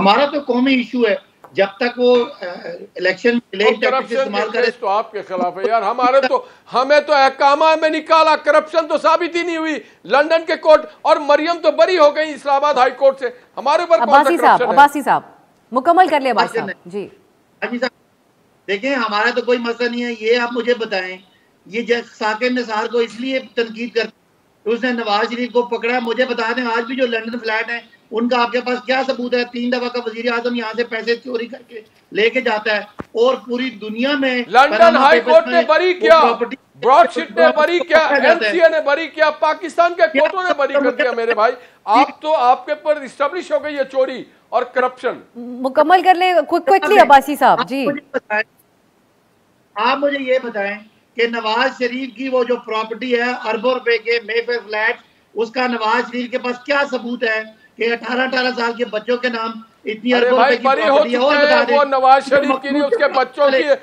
हमारा तो कौमी इशू है, जब तक वो इलेक्शन इस्तेमाल करे तो आपके खिलाफ है यार। हमें तो अहकामा में निकाला, करप्शन तो साबित ही नहीं हुई। लंदन के कोर्ट और मरियम तो बरी हो गई इस्लामाबाद हाई कोर्ट से। हमारे ऊपर अब्बासी साहब मुकम्मल कर ले। अब्बासी साहब जी देखें, हमारा तो कोई मसला नहीं है। ये आप मुझे बताएं, ये साकिब निसार को इसलिए तनकीद करते, उसने नवाज शरीफ को पकड़ा। मुझे बता दें, आज भी जो लंदन फ्लैट है उनका आपके पास क्या सबूत है? 3 दफा का वजीर आजम यहाँ से पैसे चोरी करके लेके जाता है और पूरी दुनिया में लंदन हाई कोर्ट ने बरी किया, ब्रॉडशीट ने बरी किया, एनसीए ने बरी किया, पाकिस्तान के कोर्टों ने बरी कर दिया। मेरे भाई, आप तो आपके पर इस्टेब्लिश हो गई है चोरी और करप्शन। मुकम्मल कर ले क्विकली अब्बासी साहब जी। आप मुझे ये बताएं कि नवाज शरीफ की वो जो प्रॉपर्टी है अरबों रुपए के मेफेयर फ्लैट, उसका नवाज शरीफ के पास क्या सबूत है कि 18 साल के बच्चों के नाम इतनी अरबों रुपए की प्रॉपर्टी है? वो नवाज शरीफ की नहीं, उसके बच्चों की